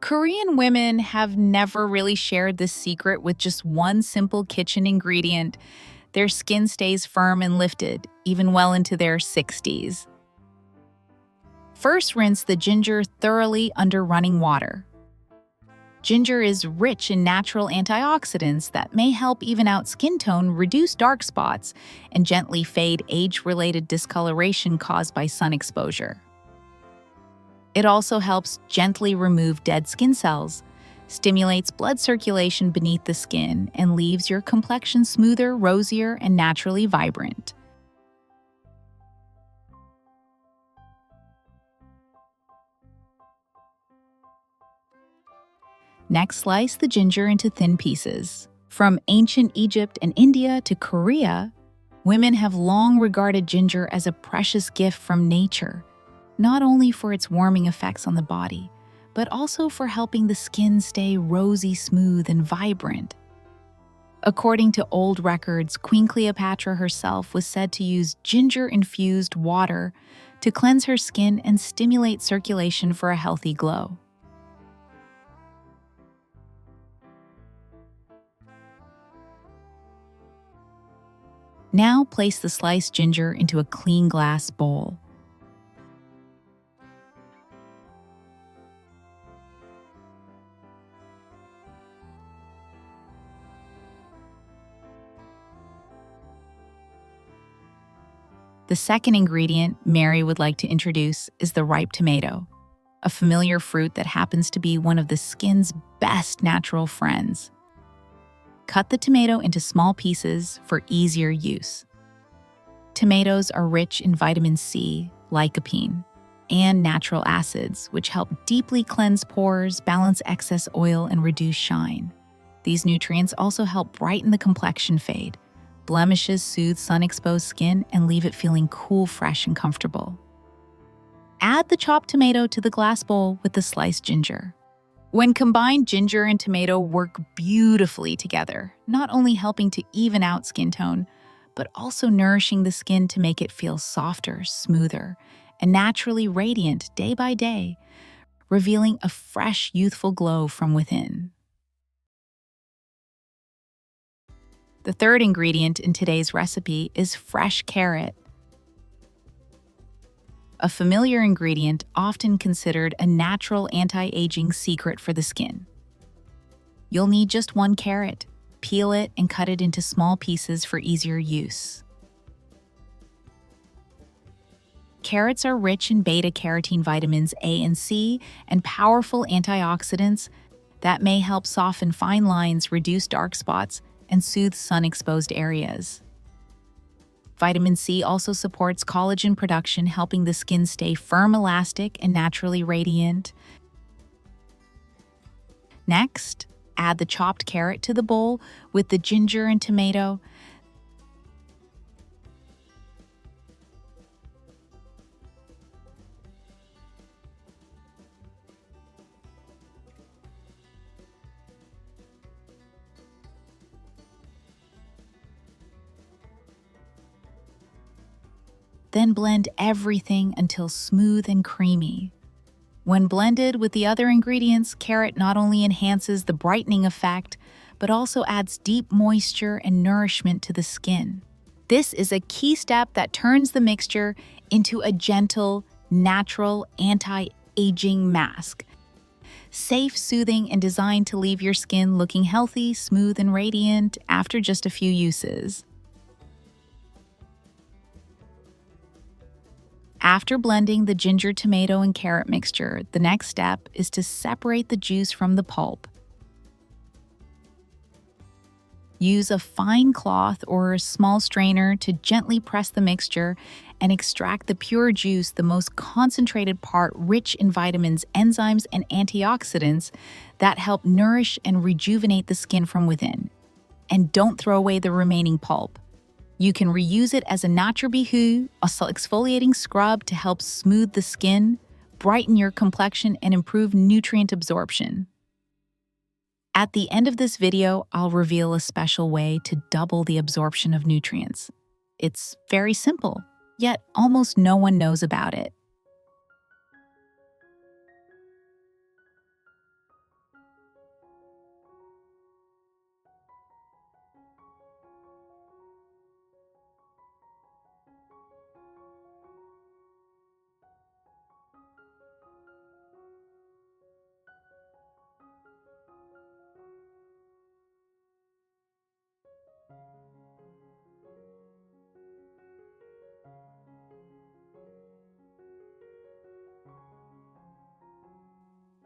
Korean women have never really shared this secret with just one simple kitchen ingredient. Their skin stays firm and lifted, even well into their 60s. First, rinse the ginger thoroughly under running water. Ginger is rich in natural antioxidants that may help even out skin tone, reduce dark spots, and gently fade age-related discoloration caused by sun exposure. It also helps gently remove dead skin cells, stimulates blood circulation beneath the skin, and leaves your complexion smoother, rosier, and naturally vibrant. Next, slice the ginger into thin pieces. From ancient Egypt and India to Korea, women have long regarded ginger as a precious gift from nature, not only for its warming effects on the body, but also for helping the skin stay rosy, smooth, and vibrant. According to old records, Queen Cleopatra herself was said to use ginger-infused water to cleanse her skin and stimulate circulation for a healthy glow. Now place the sliced ginger into a clean glass bowl. The second ingredient Mary would like to introduce is the ripe tomato, a familiar fruit that happens to be one of the skin's best natural friends. Cut the tomato into small pieces for easier use. Tomatoes are rich in vitamin C, lycopene, and natural acids, which help deeply cleanse pores, balance excess oil, and reduce shine. These nutrients also help brighten the complexion fade. Blemishes soothe sun-exposed skin and leave it feeling cool, fresh, and comfortable. Add the chopped tomato to the glass bowl with the sliced ginger. When combined, ginger and tomato work beautifully together, not only helping to even out skin tone, but also nourishing the skin to make it feel softer, smoother, and naturally radiant day by day, revealing a fresh, youthful glow from within. The third ingredient in today's recipe is fresh carrot. A familiar ingredient often considered a natural anti-aging secret for the skin. You'll need just one carrot. Peel it and cut it into small pieces for easier use. Carrots are rich in beta-carotene vitamins A and C and powerful antioxidants that may help soften fine lines, reduce dark spots, and soothe sun-exposed areas. Vitamin C also supports collagen production, helping the skin stay firm, elastic, and naturally radiant. Next, add the chopped carrot to the bowl with the ginger and tomato. Then blend everything until smooth and creamy. When blended with the other ingredients, carrot not only enhances the brightening effect, but also adds deep moisture and nourishment to the skin. This is a key step that turns the mixture into a gentle, natural, anti-aging mask. Safe, soothing, and designed to leave your skin looking healthy, smooth, and radiant after just a few uses. After blending the ginger, tomato, and carrot mixture, the next step is to separate the juice from the pulp. Use a fine cloth or a small strainer to gently press the mixture and extract the pure juice, the most concentrated part, rich in vitamins, enzymes, and antioxidants that help nourish and rejuvenate the skin from within. And don't throw away the remaining pulp. You can reuse it as a nature bihu, a exfoliating scrub to help smooth the skin, brighten your complexion, and improve nutrient absorption. At the end of this video, I'll reveal a special way to double the absorption of nutrients. It's very simple, yet almost no one knows about it.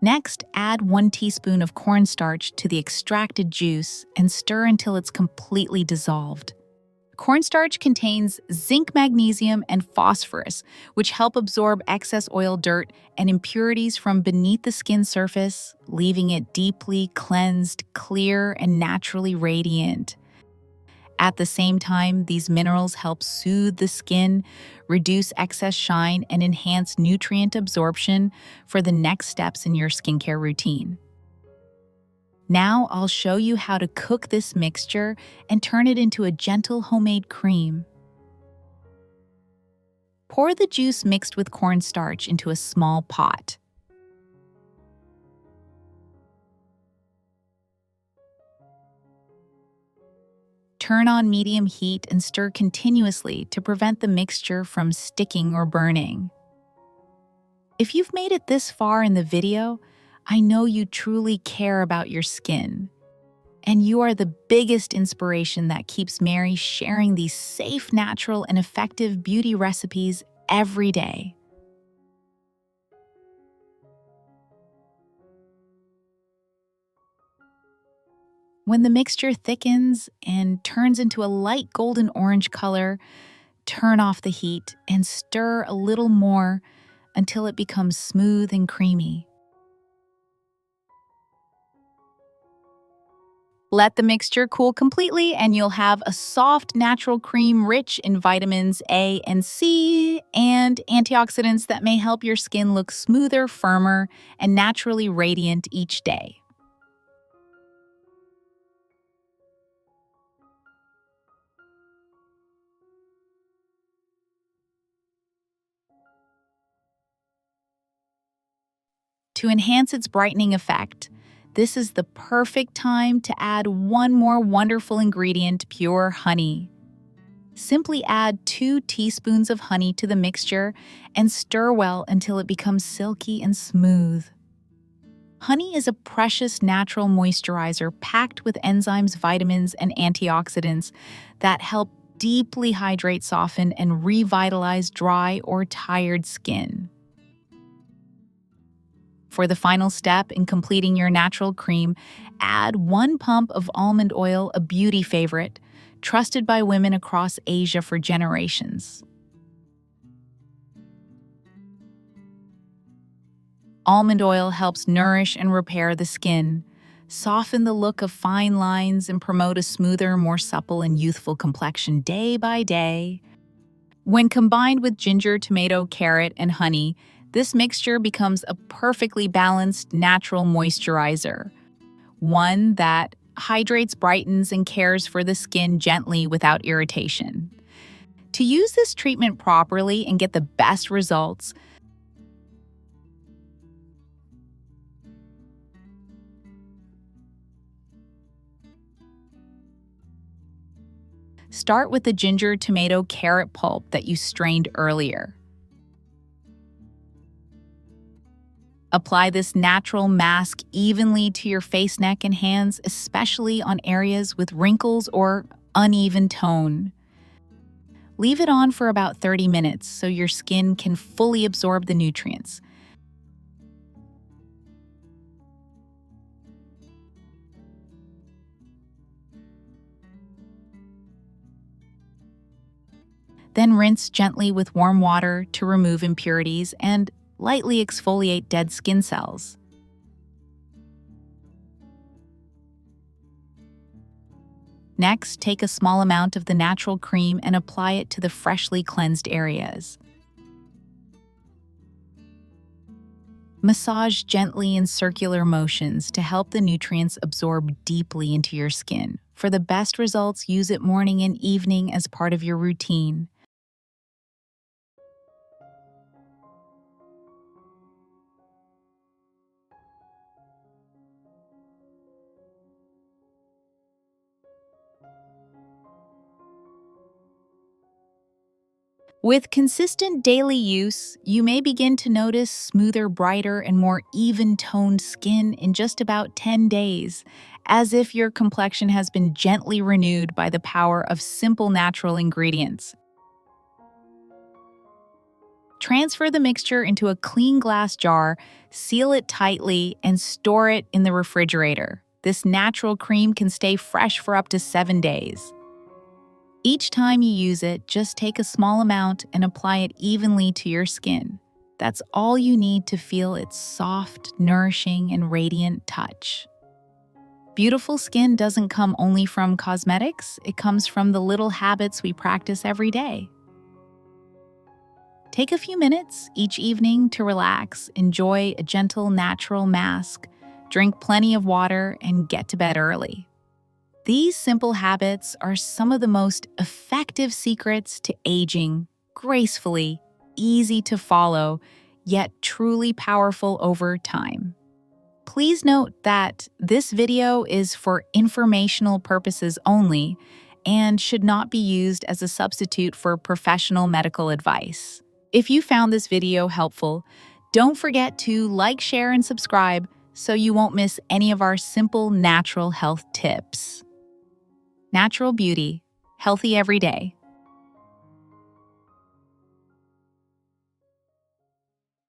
Next, add 1 teaspoon of cornstarch to the extracted juice and stir until it's completely dissolved. Cornstarch contains zinc, magnesium, and phosphorus, which help absorb excess oil, dirt, and impurities from beneath the skin surface, leaving it deeply cleansed, clear, and naturally radiant. At the same time, these minerals help soothe the skin, reduce excess shine, and enhance nutrient absorption for the next steps in your skincare routine. Now I'll show you how to cook this mixture and turn it into a gentle homemade cream. Pour the juice mixed with cornstarch into a small pot. Turn on medium heat and stir continuously to prevent the mixture from sticking or burning. If you've made it this far in the video, I know you truly care about your skin. And you are the biggest inspiration that keeps Mary sharing these safe, natural, and effective beauty recipes every day. When the mixture thickens and turns into a light golden orange color, turn off the heat and stir a little more until it becomes smooth and creamy. Let the mixture cool completely and you'll have a soft, natural cream rich in vitamins A and C and antioxidants that may help your skin look smoother, firmer, and naturally radiant each day. To enhance its brightening effect, this is the perfect time to add one more wonderful ingredient, pure honey. Simply add 2 teaspoons of honey to the mixture and stir well until it becomes silky and smooth. Honey is a precious natural moisturizer packed with enzymes, vitamins, and antioxidants that help deeply hydrate, soften, and revitalize dry or tired skin. For the final step in completing your natural cream, add 1 pump of almond oil, a beauty favorite, trusted by women across Asia for generations. Almond oil helps nourish and repair the skin, soften the look of fine lines, and promote a smoother, more supple, and youthful complexion day by day. When combined with ginger, tomato, carrot, and honey, this mixture becomes a perfectly balanced natural moisturizer, one that hydrates, brightens, and cares for the skin gently without irritation. To use this treatment properly and get the best results, start with the ginger, tomato, carrot pulp that you strained earlier. Apply this natural mask evenly to your face, neck, and hands, especially on areas with wrinkles or uneven tone. Leave it on for about 30 minutes so your skin can fully absorb the nutrients. Then rinse gently with warm water to remove impurities and lightly exfoliate dead skin cells. Next, take a small amount of the natural cream and apply it to the freshly cleansed areas. Massage gently in circular motions to help the nutrients absorb deeply into your skin. For the best results, use it morning and evening as part of your routine. With consistent daily use, you may begin to notice smoother, brighter, and more even-toned skin in just about 10 days, as if your complexion has been gently renewed by the power of simple natural ingredients. Transfer the mixture into a clean glass jar, seal it tightly, and store it in the refrigerator. This natural cream can stay fresh for up to 7 days. Each time you use it, just take a small amount and apply it evenly to your skin. That's all you need to feel its soft, nourishing, and radiant touch. Beautiful skin doesn't come only from cosmetics, it comes from the little habits we practice every day. Take a few minutes each evening to relax, enjoy a gentle, natural mask, drink plenty of water, and get to bed early. These simple habits are some of the most effective secrets to aging gracefully, easy to follow, yet truly powerful over time. Please note that this video is for informational purposes only and should not be used as a substitute for professional medical advice. If you found this video helpful, don't forget to like, share, and subscribe so you won't miss any of our simple natural health tips. Natural beauty, healthy every day.